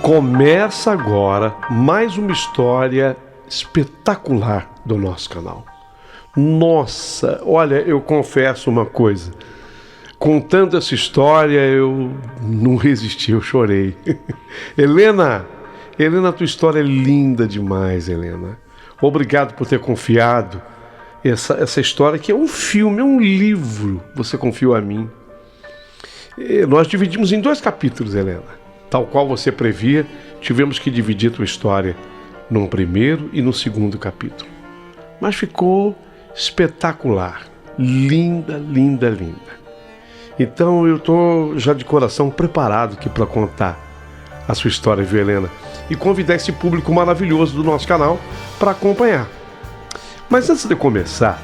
Começa agora mais uma história espetacular do nosso canal. Nossa, olha, eu confesso uma coisa. Contando essa história, eu não resisti, eu chorei. Helena, tua história é linda demais, Helena. Obrigado por ter confiado essa história, que é um filme, é um livro, você confiou a mim. Nós dividimos em 2 capítulos, Helena. Tal qual você previa, tivemos que dividir a tua história num primeiro e no segundo capítulo. Mas ficou espetacular, linda, linda, linda. Então eu estou já de coração preparado aqui para contar a sua história, viu, Helena? E convidar esse público maravilhoso do nosso canal para acompanhar. Mas antes de começar,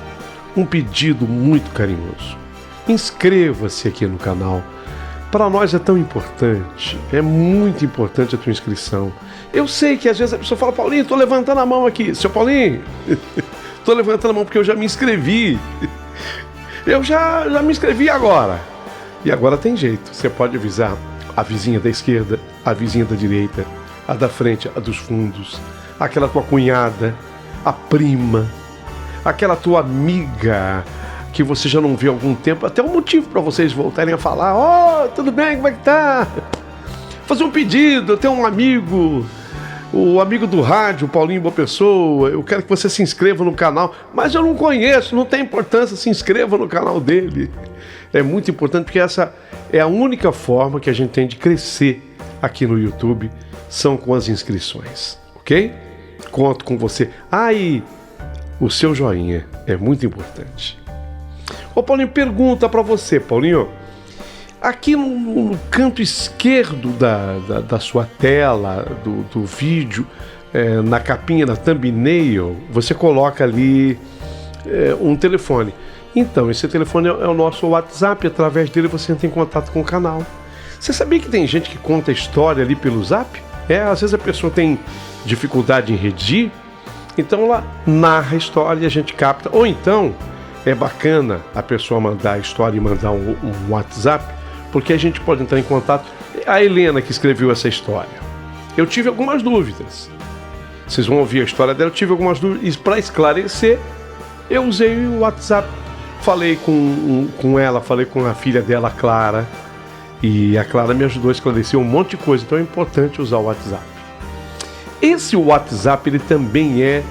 um pedido muito carinhoso. Inscreva-se aqui no canal. Para nós é tão importante, é muito importante a tua inscrição. Eu sei que às vezes a pessoa fala: Paulinho, estou levantando a mão aqui. Seu Paulinho, estou levantando a mão porque eu já me inscrevi. Eu já me inscrevi agora. E agora tem jeito, você pode avisar a vizinha da esquerda, a vizinha da direita, a da frente, a dos fundos, aquela tua cunhada, a prima, aquela tua amiga que você já não vê há algum tempo, até um motivo para vocês voltarem a falar: ó, tudo bem, como é que tá? Fazer um pedido, eu tenho um amigo, o amigo do rádio, Paulinho Boa Pessoa, eu quero que você se inscreva no canal, mas eu não conheço, não tem importância, se inscreva no canal dele. É muito importante, porque essa é a única forma que a gente tem de crescer aqui no YouTube, são com as inscrições, ok? Conto com você. E o seu joinha é muito importante. Ô Paulinho, pergunta pra você, Paulinho. Aqui no canto esquerdo da sua tela, do vídeo, na capinha, na thumbnail, você coloca ali um telefone. Então, esse telefone é o nosso WhatsApp, através dele você entra em contato com o canal. Você sabia que tem gente que conta a história ali pelo Zap? Às vezes a pessoa tem dificuldade em redigir, então ela narra a história e a gente capta. Ou então, é bacana a pessoa mandar a história e mandar um WhatsApp, porque a gente pode entrar em contato. A Helena que escreveu essa história, eu tive algumas dúvidas. Vocês vão ouvir a história dela, eu tive algumas dúvidas. E para esclarecer, eu usei o WhatsApp. Falei com ela, falei com a filha dela, Clara. E a Clara me ajudou a esclarecer um monte de coisa. Então é importante usar o WhatsApp. Esse WhatsApp, ele também é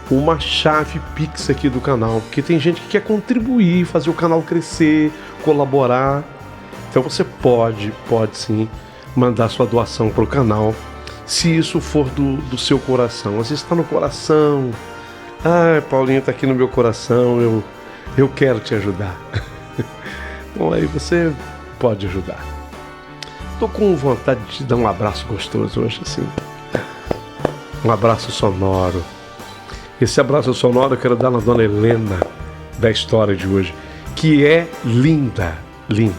uma chave Pix aqui do canal, porque tem gente que quer contribuir, fazer o canal crescer, colaborar. Então você pode sim mandar sua doação para o canal, se isso for do seu coração. Às vezes está no coração. Paulinho, está aqui no meu coração, eu quero te ajudar. Bom, aí você pode ajudar. Tô com vontade de te dar um abraço gostoso hoje, assim. Um abraço sonoro. Esse abraço sonoro eu quero dar na dona Helena da história de hoje, que é linda, linda.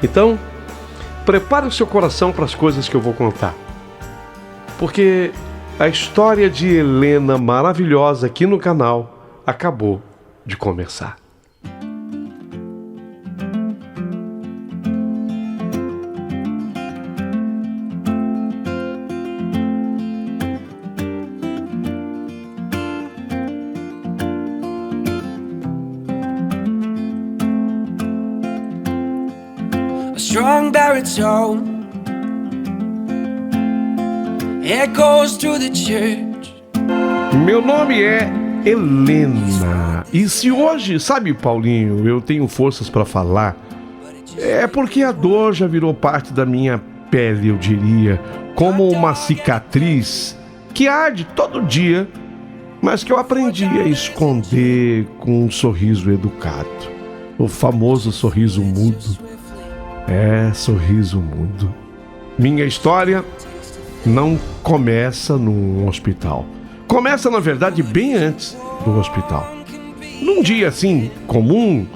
Então, prepare o seu coração para as coisas que eu vou contar. Porque a história de Helena maravilhosa aqui no canal acabou de começar. Strong baritone echoes through the church. Meu nome é Helena. E se hoje, sabe, Paulinho, eu tenho forças para falar, é porque a dor já virou parte da minha pele, eu diria, como uma cicatriz que arde todo dia, mas que eu aprendi a esconder com um sorriso educado. O famoso sorriso mudo. Sorriso mudo. Minha história não começa num hospital. Começa, na verdade, bem antes do hospital. Num dia assim, comum,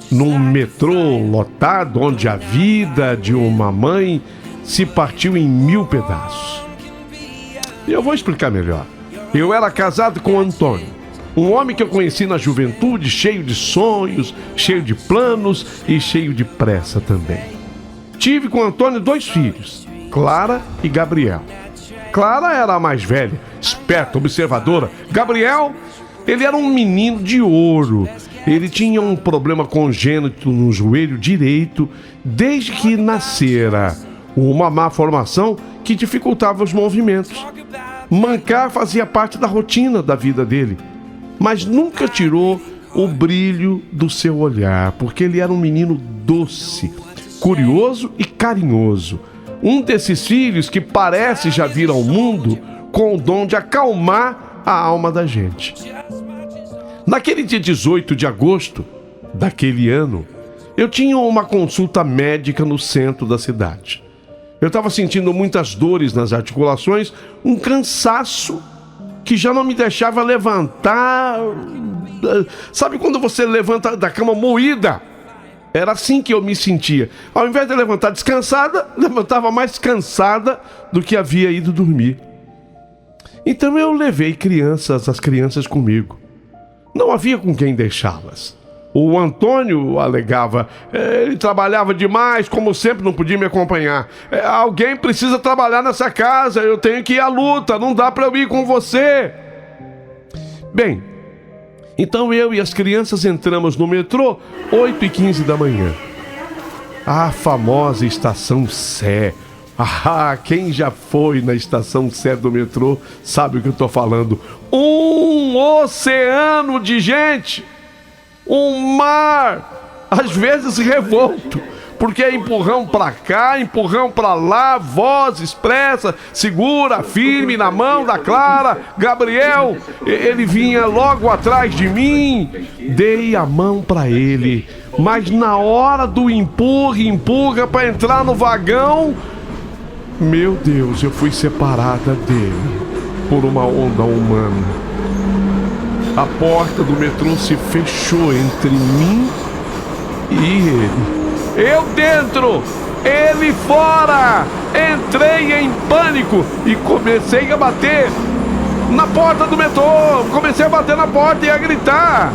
num metrô lotado, onde a vida de uma mãe se partiu em 1000 pedaços. E eu vou explicar melhor. Eu era casado com Antônio, um homem que eu conheci na juventude, cheio de sonhos, cheio de planos e cheio de pressa também. Tive com Antônio 2 filhos, Clara e Gabriel. Clara era a mais velha, esperta, observadora. Gabriel, ele era um menino de ouro. Ele tinha um problema congênito no joelho direito desde que nascera, uma má formação que dificultava os movimentos. Mancar fazia parte da rotina da vida dele, mas nunca tirou o brilho do seu olhar, porque ele era um menino doce, curioso e carinhoso. Um desses filhos que parece já vir ao mundo com o dom de acalmar a alma da gente. Naquele dia 18 de agosto daquele ano, eu tinha uma consulta médica no centro da cidade. Eu estava sentindo muitas dores nas articulações, um cansaço que já não me deixava levantar. Sabe quando você levanta da cama moída? Era assim que eu me sentia. Ao invés de levantar descansada, levantava mais cansada do que havia ido dormir. Então eu levei as crianças comigo. Não havia com quem deixá-las. O Antônio alegava, ele trabalhava demais, como sempre, não podia me acompanhar. Alguém precisa trabalhar nessa casa, eu tenho que ir à luta, não dá para eu ir com você. Bem, então eu e as crianças entramos no metrô 8h15 da manhã. A famosa Estação Sé. Quem já foi na Estação Sé do metrô sabe o que eu estou falando. Um oceano de gente, um mar, às vezes revolto, porque é empurrão pra cá, empurrão pra lá, voz expressa, segura, firme na mão da Clara. Gabriel, ele vinha logo atrás de mim, dei a mão pra ele, mas na hora do empurra pra entrar no vagão, meu Deus, eu fui separada dele por uma onda humana. A porta do metrô se fechou entre mim e ele. Eu dentro, ele fora. Entrei em pânico e comecei a bater na porta do metrô. Comecei a bater na porta e a gritar.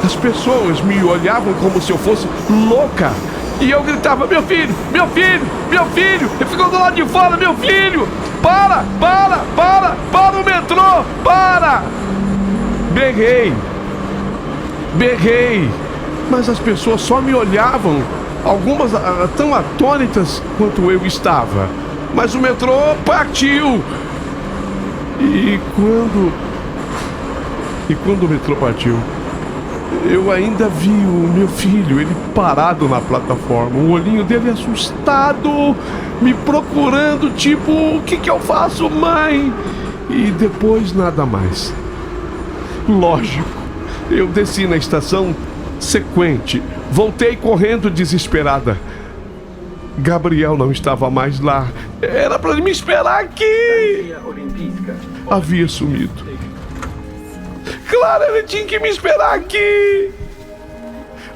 As pessoas me olhavam como se eu fosse louca. E eu gritava, meu filho, meu filho, meu filho. Ele ficou do lado de fora, meu filho. Para o metrô, para. Berrei, mas as pessoas só me olhavam, algumas tão atônitas quanto eu estava. Mas o metrô partiu. E quando o metrô partiu, eu ainda vi o meu filho, ele parado na plataforma, o olhinho dele assustado, me procurando, tipo, o que eu faço, mãe? E depois nada mais. Lógico, eu desci na estação sequente, voltei correndo desesperada. Gabriel não estava mais lá, era para ele me esperar aqui. Havia sumido. Claro, ele tinha que me esperar aqui.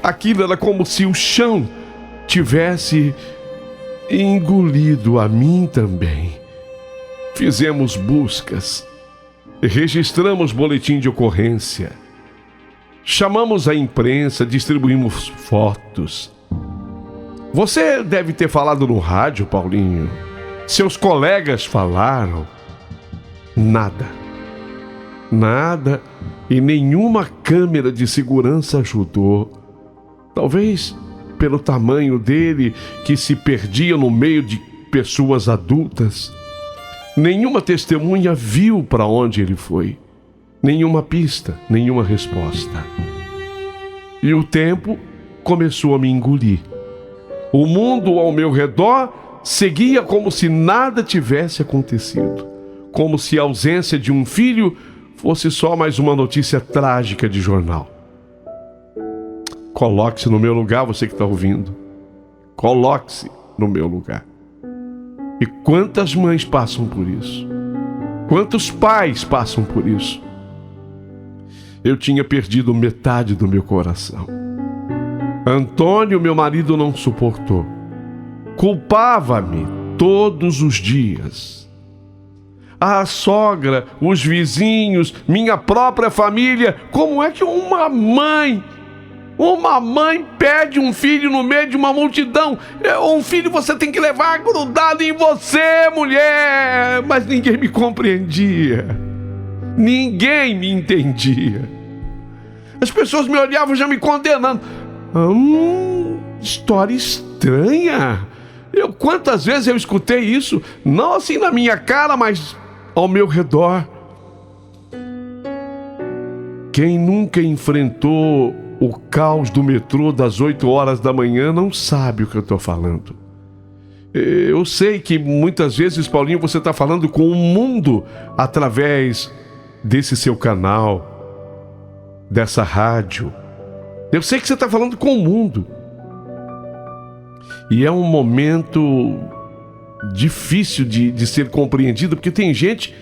Aquilo era como se o chão tivesse engolido a mim também. Fizemos buscas. Registramos boletim de ocorrência. Chamamos a imprensa, distribuímos fotos. Você deve ter falado no rádio, Paulinho. Seus colegas falaram. Nada e nenhuma câmera de segurança ajudou. Talvez pelo tamanho dele, que se perdia no meio de pessoas adultas. Nenhuma testemunha viu para onde ele foi. Nenhuma pista, nenhuma resposta. E o tempo começou a me engolir. O mundo ao meu redor seguia como se nada tivesse acontecido. Como se a ausência de um filho fosse só mais uma notícia trágica de jornal. Coloque-se no meu lugar, você que está ouvindo. Coloque-se no meu lugar. E quantas mães passam por isso? Quantos pais passam por isso? Eu tinha perdido metade do meu coração. Antônio, meu marido, não suportou. Culpava-me todos os dias. A sogra, os vizinhos, minha própria família. Como é que uma mãe Uma mãe perde um filho no meio de uma multidão. Um filho você tem que levar grudado em você, mulher. Mas ninguém me compreendia. Ninguém me entendia. As pessoas me olhavam já me condenando. História estranha. Quantas vezes eu escutei isso? Não assim na minha cara, mas ao meu redor. Quem nunca enfrentou o caos do metrô das 8 horas da manhã não sabe o que eu estou falando. Eu sei que muitas vezes, Paulinho, você está falando com o mundo através desse seu canal, dessa rádio. Eu sei que você está falando com o mundo. E é um momento difícil de ser compreendido, porque tem gente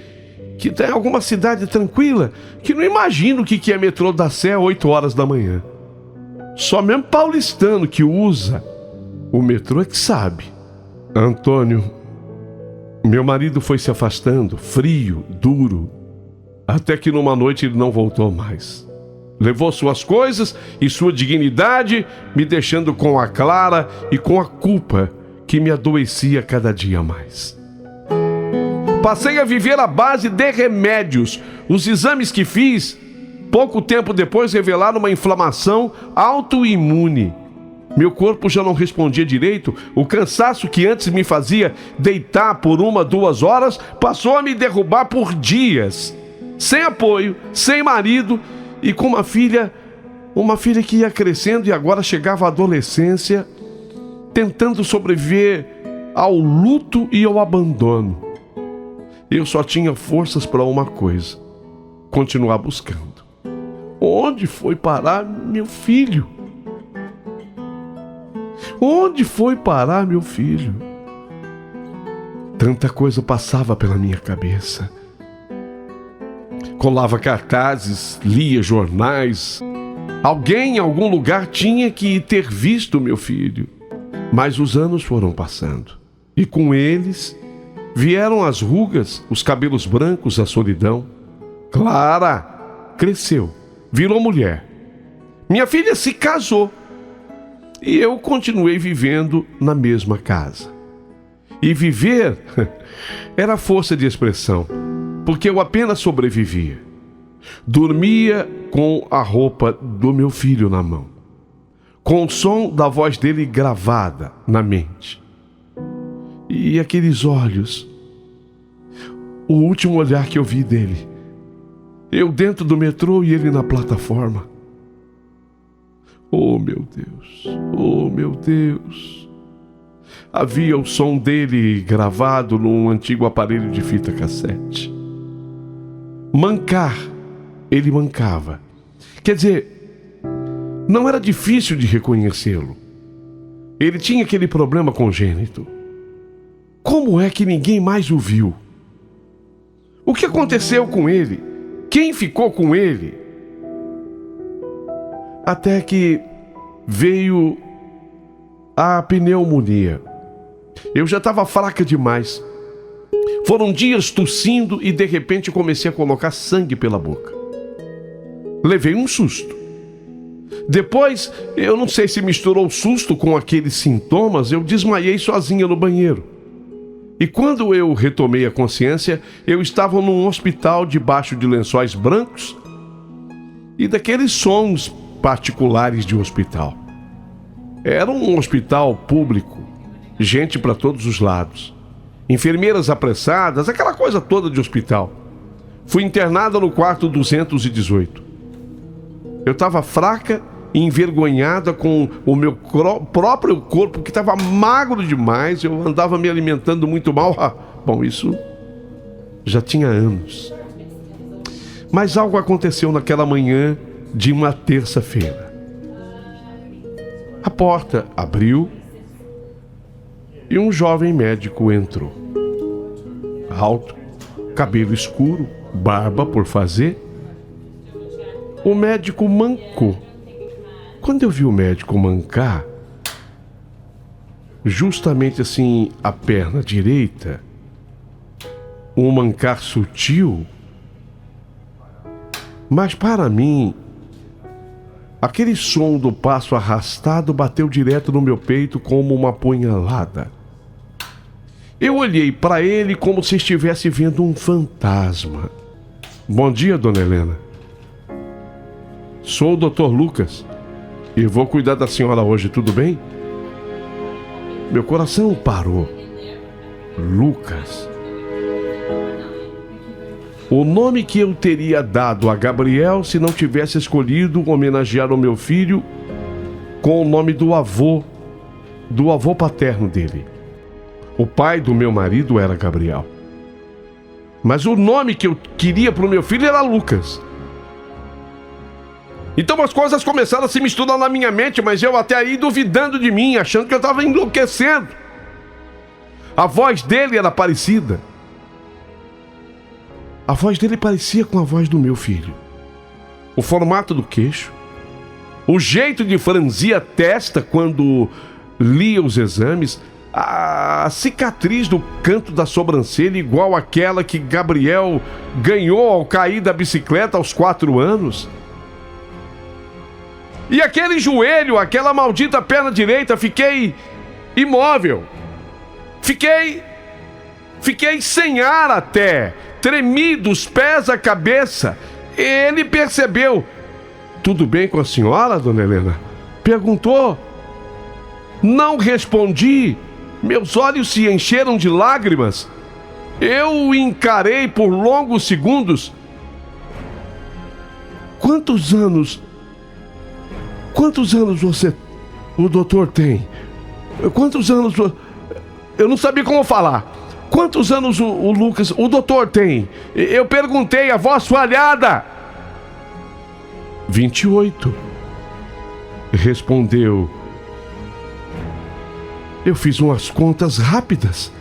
que está em alguma cidade tranquila que não imagina o que é metrô da Sé às 8 horas da manhã. Só mesmo paulistano que usa o metrô é que sabe. Antônio, meu marido foi se afastando, frio, duro, até que numa noite ele não voltou mais. Levou suas coisas e sua dignidade, me deixando com a Clara e com a culpa que me adoecia cada dia mais. Passei a viver à base de remédios. Os exames que fiz, pouco tempo depois, revelaram uma inflamação autoimune. Meu corpo já não respondia direito. O cansaço que antes me fazia deitar por 1, 2 horas, passou a me derrubar por dias. Sem apoio, sem marido e com uma filha que ia crescendo e agora chegava à adolescência, tentando sobreviver ao luto e ao abandono. Eu só tinha forças para uma coisa: continuar buscando. Onde foi parar meu filho? Onde foi parar meu filho? Tanta coisa passava pela minha cabeça. Colava cartazes, lia jornais. Alguém em algum lugar tinha que ter visto meu filho. Mas os anos foram passando. E com eles vieram as rugas, os cabelos brancos, a solidão. Clara cresceu, virou mulher. Minha filha se casou. E eu continuei vivendo na mesma casa. E viver era força de expressão, porque eu apenas sobrevivia. Dormia com a roupa do meu filho na mão, com o som da voz dele gravada na mente. E aqueles olhos, o último olhar que eu vi dele, eu dentro do metrô e ele na plataforma. Oh meu Deus, oh meu Deus. Havia o som dele gravado num antigo aparelho de fita cassete. Mancar, ele mancava. Quer dizer, não era difícil de reconhecê-lo. Ele tinha aquele problema congênito. Como é que ninguém mais o viu? O que aconteceu com ele? Quem ficou com ele? Até que veio a pneumonia. Eu já estava fraca demais. Foram dias tossindo e de repente comecei a colocar sangue pela boca. Levei um susto. Depois, eu não sei se misturou o susto com aqueles sintomas, eu desmaiei sozinha no banheiro. E quando eu retomei a consciência, eu estava num hospital debaixo de lençóis brancos e daqueles sons particulares de hospital. Era um hospital público, gente para todos os lados, enfermeiras apressadas, aquela coisa toda de hospital. Fui internada no quarto 218. Eu estava fraca e envergonhada com o meu próprio corpo, que estava magro demais. Eu andava me alimentando muito mal. Bom, isso já tinha anos. Mas algo aconteceu naquela manhã de uma terça-feira. A porta abriu e um jovem médico entrou. Alto, cabelo escuro, barba por fazer. O médico mancou. Quando eu vi o médico mancar, justamente assim a perna direita, um mancar sutil, mas para mim Aquele som do passo arrastado bateu direto no meu peito como uma punhalada. Eu olhei para ele como se estivesse vendo um fantasma. Bom dia, dona Helena. Sou o Dr. Lucas e vou cuidar da senhora hoje, tudo bem? Meu coração parou. Lucas. O nome que eu teria dado a Gabriel se não tivesse escolhido homenagear o meu filho com o nome do avô paterno dele. O pai do meu marido era Gabriel. Mas o nome que eu queria para o meu filho era Lucas. Então as coisas começaram a se misturar na minha mente, mas eu até aí duvidando de mim, achando que eu estava enlouquecendo. A voz dele era parecida. A voz dele parecia com a voz do meu filho. O formato do queixo, o jeito de franzir a testa quando lia os exames, a cicatriz do canto da sobrancelha igual àquela que Gabriel ganhou ao cair da bicicleta aos 4 anos. E aquele joelho, aquela maldita perna direita, fiquei imóvel. Fiquei sem ar até. Tremi dos pés à cabeça. Ele percebeu. Tudo bem com a senhora, dona Helena? Perguntou. Não respondi. Meus olhos se encheram de lágrimas. Eu o encarei por longos segundos. Quantos anos o doutor tem? Quantos anos... Eu não sabia como falar. Quantos anos o Lucas, o doutor tem? Eu perguntei, a voz falhada. 28. Respondeu. Eu fiz umas contas rápidas.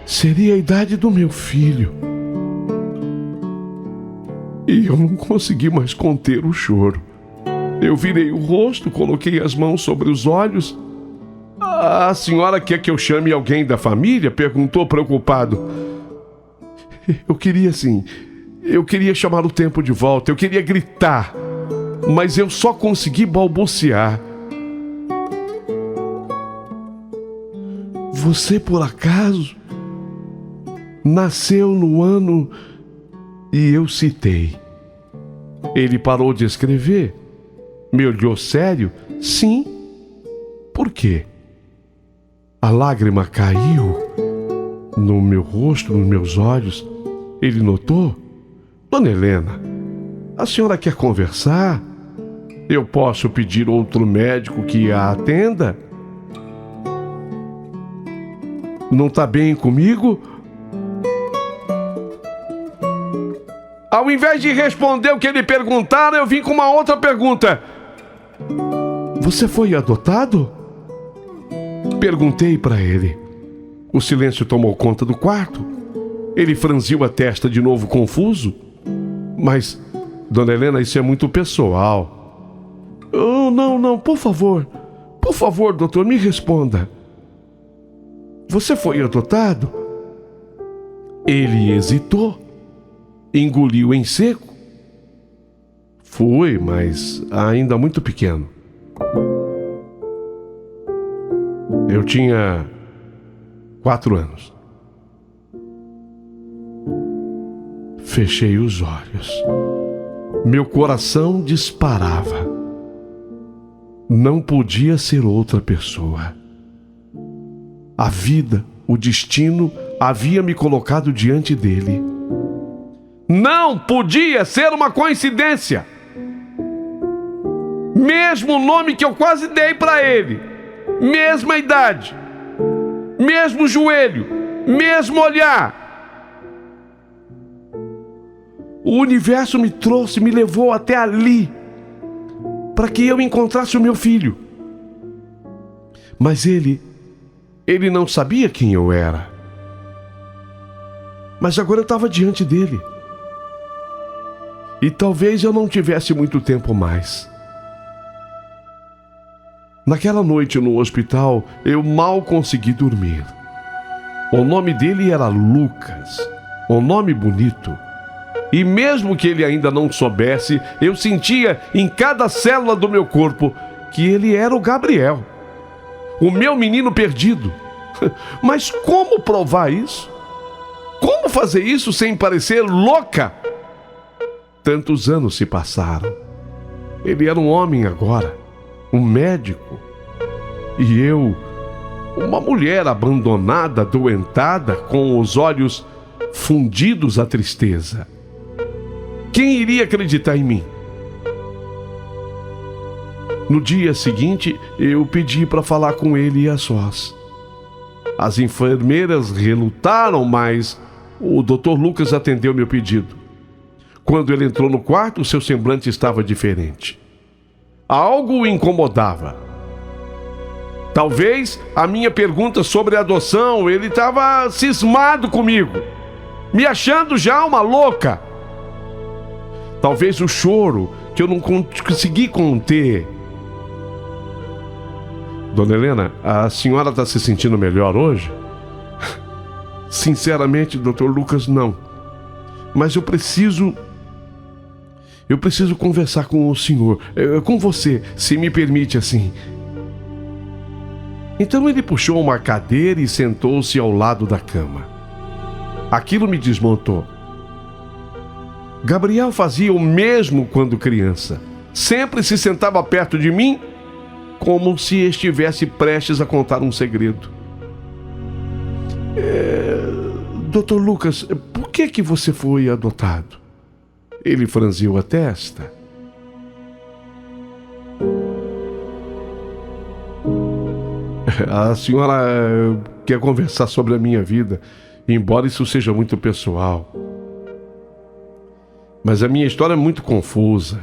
Seria a idade do meu filho. E eu não consegui mais conter o choro. Eu virei o rosto, coloquei as mãos sobre os olhos. A senhora quer que eu chame alguém da família? Perguntou preocupado. Eu queria chamar o tempo de volta, eu queria gritar, mas eu só consegui balbuciar. Você, por acaso, nasceu no ano... E eu citei. Ele parou de escrever, me olhou sério. Sim. Por quê? A lágrima caiu no meu rosto, nos meus olhos. Ele notou. Dona Helena, a senhora quer conversar? Eu posso pedir outro médico que a atenda? Não está bem comigo? Ao invés de responder o que ele perguntara, eu vim com uma outra pergunta. Você foi adotado? Perguntei para ele. O silêncio tomou conta do quarto. Ele franziu a testa de novo, confuso. Mas, dona Helena, isso é muito pessoal. Oh, não, por favor, doutor, me responda. Você foi adotado? Ele hesitou. Engoliu em seco. Fui, mas ainda muito pequeno. Eu tinha 4 anos. Fechei os olhos. Meu coração disparava. Não podia ser outra pessoa. A vida, o destino, havia me colocado diante dele. Não podia ser uma coincidência. Mesmo nome que eu quase dei para ele, mesma idade, mesmo joelho, mesmo olhar. O universo me trouxe, me levou até ali, para que eu encontrasse o meu filho. Mas ele não sabia quem eu era. Mas agora eu estava diante dele. E talvez eu não tivesse muito tempo mais. Naquela noite no hospital, eu mal consegui dormir. O nome dele era Lucas, um nome bonito. E mesmo que ele ainda não soubesse, eu sentia em cada célula do meu corpo que ele era o Gabriel, o meu menino perdido. Mas como provar isso? Como fazer isso sem parecer louca? Tantos anos se passaram. Ele era um homem agora, um médico. E eu, uma mulher abandonada, adoentada, com os olhos fundidos à tristeza. Quem iria acreditar em mim? No dia seguinte, eu pedi para falar com ele a sós. As enfermeiras relutaram, mas o Dr. Lucas atendeu meu pedido. Quando ele entrou no quarto, seu semblante estava diferente. Algo o incomodava. Talvez a minha pergunta sobre a adoção, ele estava cismado comigo, me achando já uma louca. Talvez o choro que eu não consegui conter. Dona Helena, a senhora está se sentindo melhor hoje? Sinceramente, Dr. Lucas, não. Mas eu preciso conversar com o senhor, com você, se me permite assim. Então ele puxou uma cadeira e sentou-se ao lado da cama. Aquilo me desmontou. Gabriel fazia o mesmo quando criança. Sempre se sentava perto de mim, como se estivesse prestes a contar um segredo. Dr. Lucas, por que você foi adotado? Ele franziu a testa. A senhora quer conversar sobre a minha vida, embora isso seja muito pessoal. Mas a minha história é muito confusa.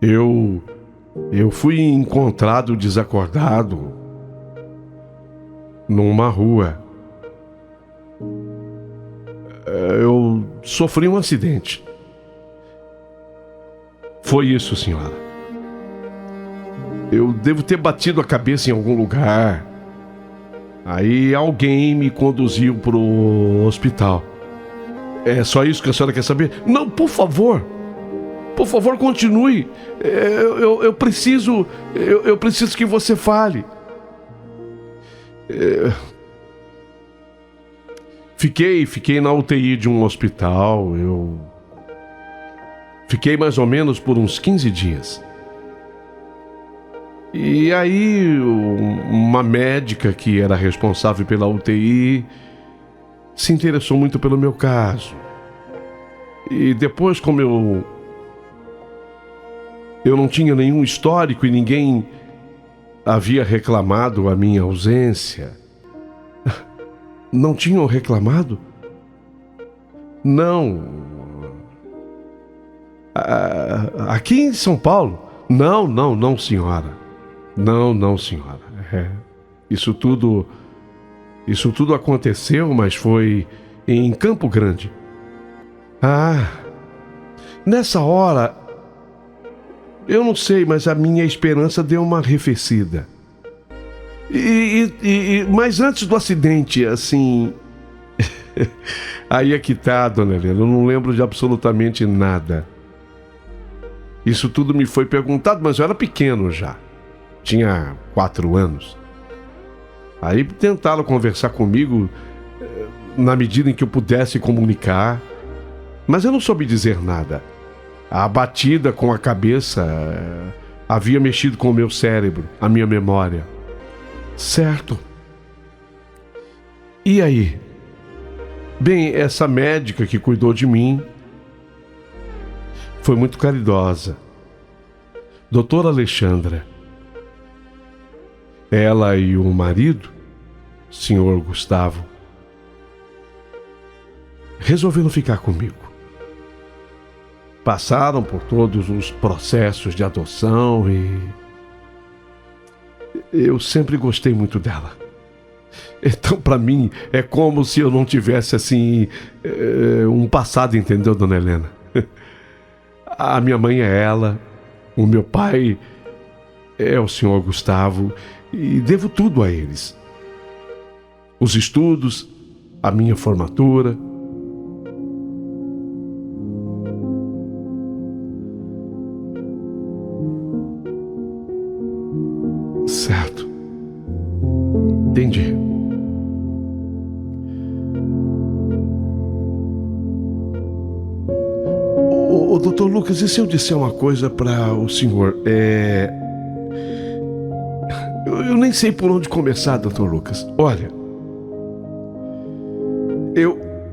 Eu fui encontrado desacordado numa rua. Eu sofri um acidente. Foi isso, senhora. Eu devo ter batido a cabeça em algum lugar. Aí alguém me conduziu para o hospital. É só isso que a senhora quer saber? Não, por favor. Por favor, continue. Eu preciso que você fale. Fiquei na UTI de um hospital. Eu fiquei mais ou menos por uns 15 dias. E aí, uma médica que era responsável pela UTI se interessou muito pelo meu caso. E depois, como eu não tinha nenhum histórico e ninguém havia reclamado a minha ausência. Não tinham reclamado? Não. Aqui em São Paulo? Não, senhora. Não, senhora. Isso tudo aconteceu, mas foi em Campo Grande. Nessa hora, eu não sei, mas a minha esperança deu uma arrefecida. Mas antes do acidente, assim... Aí é que tá, dona Helena, eu não lembro de absolutamente nada. Isso tudo me foi perguntado, mas eu era pequeno já. Tinha 4 anos. Aí tentaram conversar comigo na medida em que eu pudesse comunicar, mas eu não soube dizer nada. A batida com a cabeça havia mexido com o meu cérebro, a minha memória. Certo. E aí? Bem, essa médica que cuidou de mim foi muito caridosa. Doutora Alexandra. Ela e o marido, senhor Gustavo, resolveram ficar comigo. Passaram por todos os processos de adoção e eu sempre gostei muito dela. Então, para mim, é como se eu não tivesse, assim, um passado, entendeu, dona Helena? A minha mãe é ela, o meu pai é o senhor Gustavo e devo tudo a eles. Os estudos, a minha formatura. Entendi. Ô, doutor Lucas, e se eu disser uma coisa para o senhor? Eu nem sei por onde começar, doutor Lucas. Olha,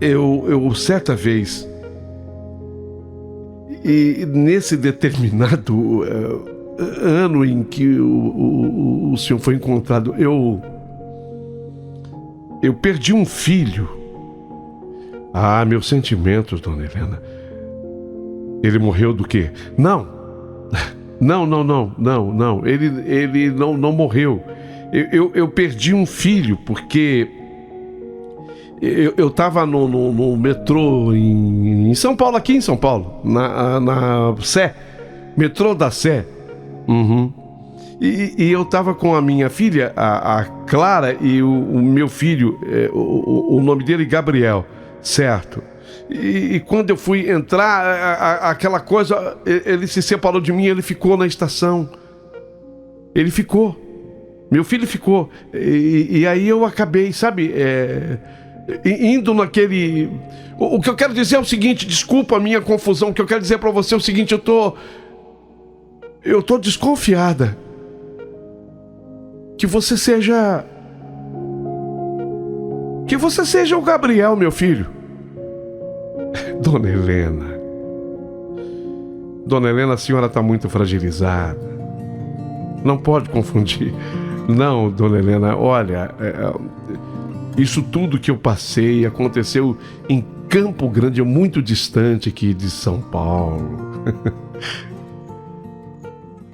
eu certa vez, e nesse determinado ano em que o senhor foi encontrado, eu perdi um filho. Ah, meus sentimentos, dona Helena. Ele morreu do quê? Não. Ele não morreu. Eu perdi um filho porque eu estava no metrô em São Paulo, aqui em São Paulo, na Sé, metrô da Sé. Uhum. E eu estava com a minha filha, a Clara, e o meu filho, o nome dele é Gabriel, certo? E quando eu fui entrar, aquela coisa, ele se separou de mim, ele ficou na estação. Ele ficou. Meu filho ficou. E aí eu acabei, sabe, indo naquele... O que eu quero dizer é o seguinte, desculpa a minha confusão, o que eu quero dizer pra você é o seguinte, eu tô desconfiada que você seja o Gabriel, meu filho. Dona Helena, a senhora está muito fragilizada. Não pode confundir. Não, dona Helena, olha, isso tudo que eu passei aconteceu em Campo Grande, muito distante aqui de São Paulo.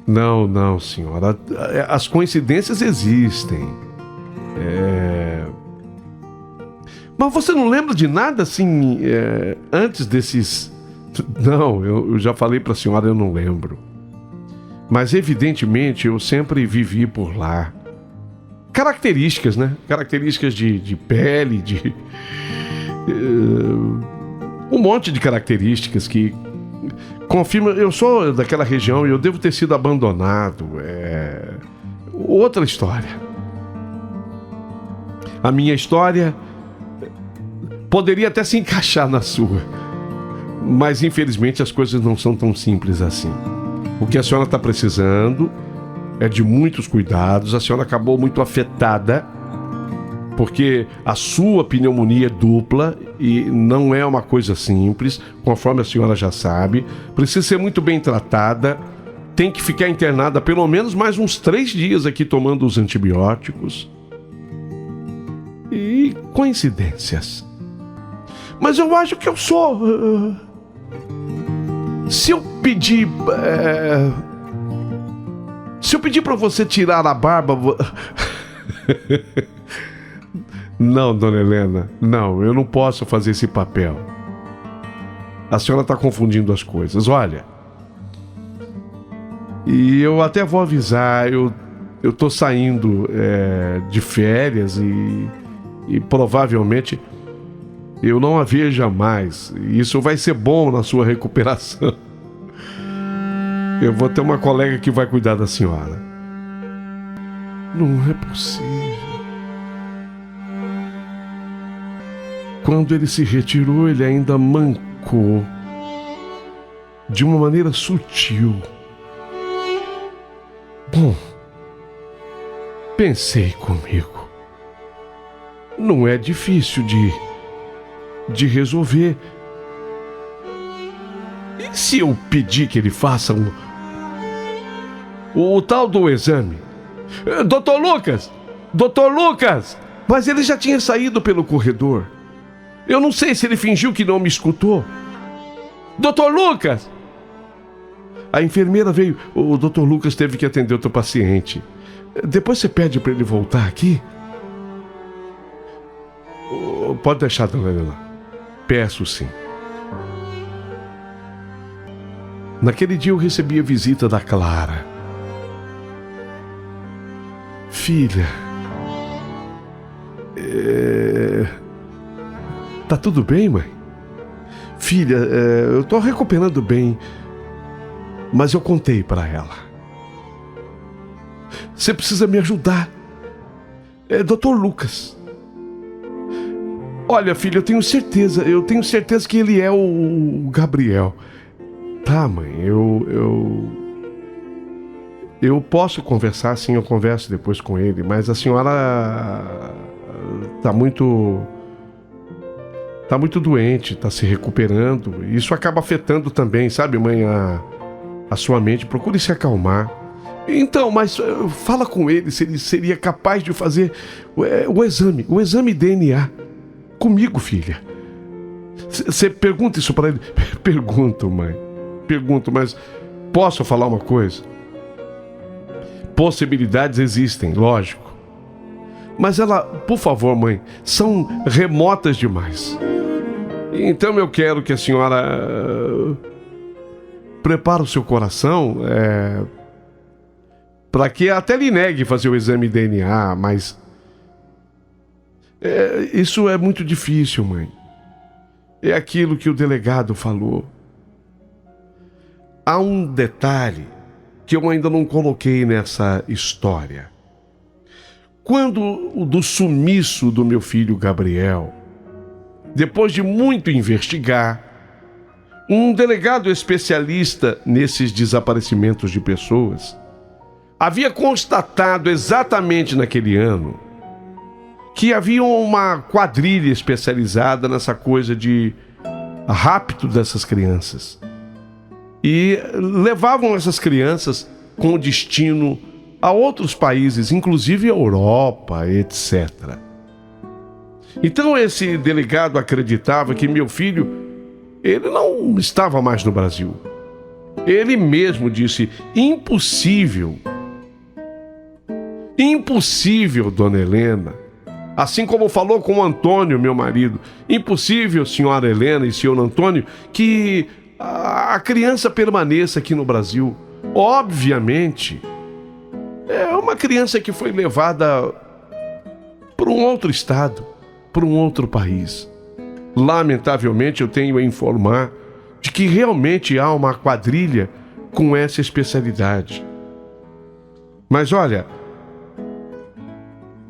Não, senhora. As coincidências existem. Mas você não lembra de nada assim, antes desses... Não, eu já falei para a senhora, eu não lembro. Mas evidentemente eu sempre vivi por lá. Características, né? Características de pele, um monte de características que confirma. Eu sou daquela região e eu devo ter sido abandonado. Outra história. A minha história poderia até se encaixar na sua, mas infelizmente as coisas não são tão simples assim. O que a senhora está precisando é de muitos cuidados. A senhora acabou muito afetada porque a sua pneumonia é dupla e não é uma coisa simples, conforme a senhora já sabe. Precisa ser muito bem tratada, tem que ficar internada pelo menos mais uns 3 dias aqui tomando os antibióticos. E coincidências. Mas eu acho que eu sou... Se eu pedir para você tirar a barba... Não, dona Helena, não, eu não posso fazer esse papel. A senhora está confundindo as coisas, olha. E eu até vou avisar, eu tô saindo de férias e provavelmente eu não a veja mais. Isso vai ser bom na sua recuperação. Eu vou ter uma colega que vai cuidar da senhora. Não é possível. Quando ele se retirou, ele ainda mancou de uma maneira sutil. Bom, pensei comigo. Não é difícil de resolver. E se eu pedir que ele faça o tal do exame? Doutor Lucas! Mas ele já tinha saído pelo corredor. Eu não sei se ele fingiu que não me escutou. Doutor Lucas! A enfermeira veio. O doutor Lucas teve que atender outro paciente. Depois você pede para ele voltar aqui? Pode deixar, dona Helena. Peço sim. Naquele dia eu recebi a visita da Clara. Filha, tá tudo bem, mãe? Filha, eu tô recuperando bem, mas eu contei para ela. Você precisa me ajudar. Dr. Lucas. Olha, filho, eu tenho certeza que ele é o Gabriel. Tá, mãe, eu posso conversar, sim, eu converso depois com ele, mas a senhora tá muito doente, tá se recuperando. Isso acaba afetando também, sabe, mãe, a sua mente. Procure se acalmar. Então, mas fala com ele se ele seria capaz de fazer o exame DNA comigo, filha. Você pergunta isso para ele? Pergunto, mãe. Pergunto, mas posso falar uma coisa? Possibilidades existem, lógico. Mas por favor, mãe, são remotas demais. Então eu quero que a senhora prepare o seu coração para que até lhe negue fazer o exame DNA, mas isso é muito difícil, mãe. É aquilo que o delegado falou. Há um detalhe que eu ainda não coloquei nessa história. Quando do sumiço do meu filho Gabriel, depois de muito investigar, um delegado especialista nesses desaparecimentos de pessoas havia constatado exatamente naquele ano que havia uma quadrilha especializada nessa coisa de rapto dessas crianças. E levavam essas crianças com destino a outros países, inclusive a Europa, etc. Então esse delegado acreditava que meu filho, ele não estava mais no Brasil. Ele mesmo disse: impossível, dona Helena. Assim como falou com o Antônio, meu marido. Impossível, senhora Helena e senhor Antônio, que a criança permaneça aqui no Brasil. Obviamente, é uma criança que foi levada para um outro estado, para um outro país. Lamentavelmente, eu tenho a informar de que realmente há uma quadrilha com essa especialidade. Mas olha,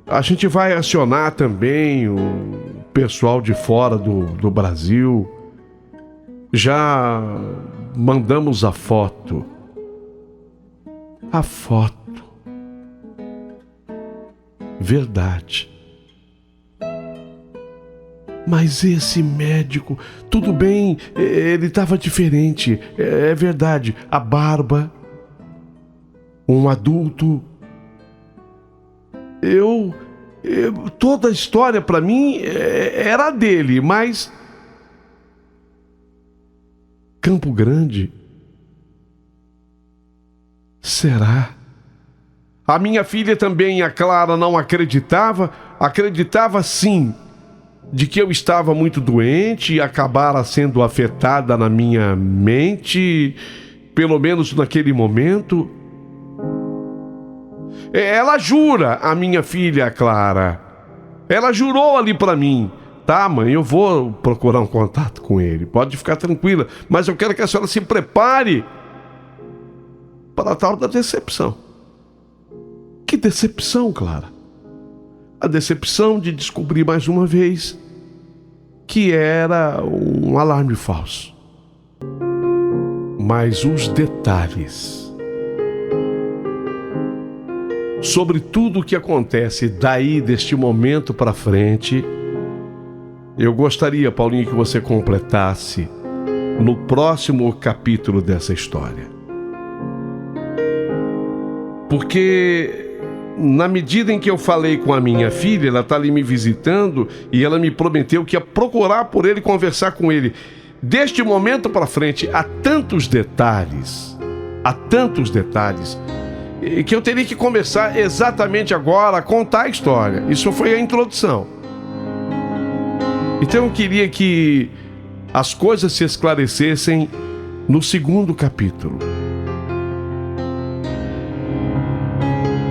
a gente vai acionar também o pessoal de fora do Brasil. Já mandamos a foto. Verdade. Mas esse médico, tudo bem, ele estava diferente, é verdade. A barba, um adulto. Toda a história para mim era dele, mas Campo Grande? Será? A minha filha também, a Clara, não acreditava sim, de que eu estava muito doente e acabara sendo afetada na minha mente, pelo menos naquele momento. Ela jura, a minha filha, Clara. Ela jurou ali para mim. Tá, mãe, eu vou procurar um contato com ele. Pode ficar tranquila. Mas eu quero que a senhora se prepare para a tal da decepção. Que decepção, Clara? A decepção de descobrir mais uma vez que era um alarme falso. Mas os detalhes sobre tudo o que acontece daí, deste momento para frente, eu gostaria, Paulinho, que você completasse no próximo capítulo dessa história. Porque na medida em que eu falei com a minha filha, ela está ali me visitando e ela me prometeu que ia procurar por ele, conversar com ele. Deste momento para frente, há tantos detalhes, que eu teria que começar exatamente agora a contar a história. Isso foi a introdução. Então eu queria que as coisas se esclarecessem no segundo capítulo.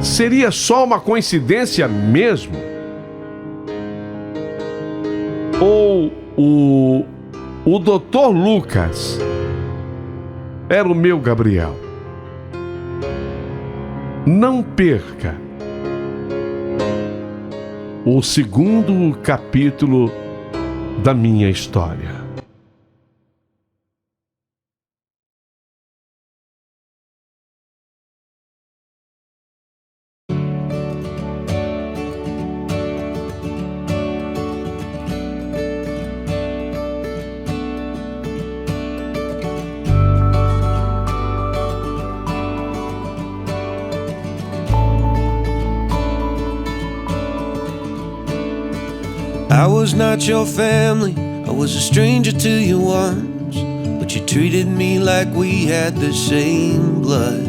Seria só uma coincidência mesmo? Ou o Dr. Lucas era o meu Gabriel? Não perca o segundo capítulo da minha história. I was not your family, I was a stranger to you once, but you treated me like we had the same blood.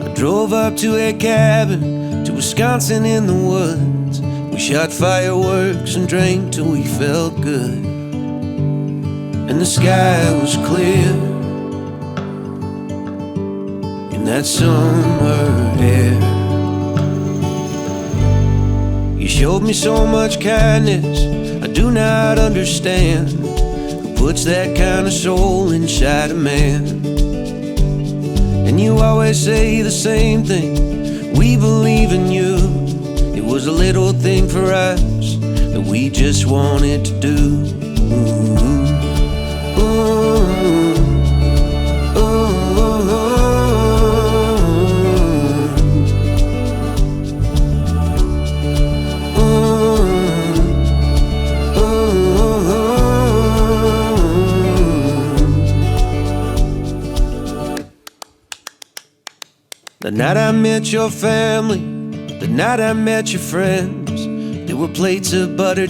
I drove up to a cabin, to Wisconsin in the woods. We shot fireworks and drank till we felt good, and the sky was clear in that summer air. You showed me so much kindness, I do not understand. Who puts that kind of soul inside a man? And you always say the same thing, we believe in you. It was a little thing for us that we just wanted to do. Ooh, ooh, the night I met your family, the night I met your friends, there were plates of buttered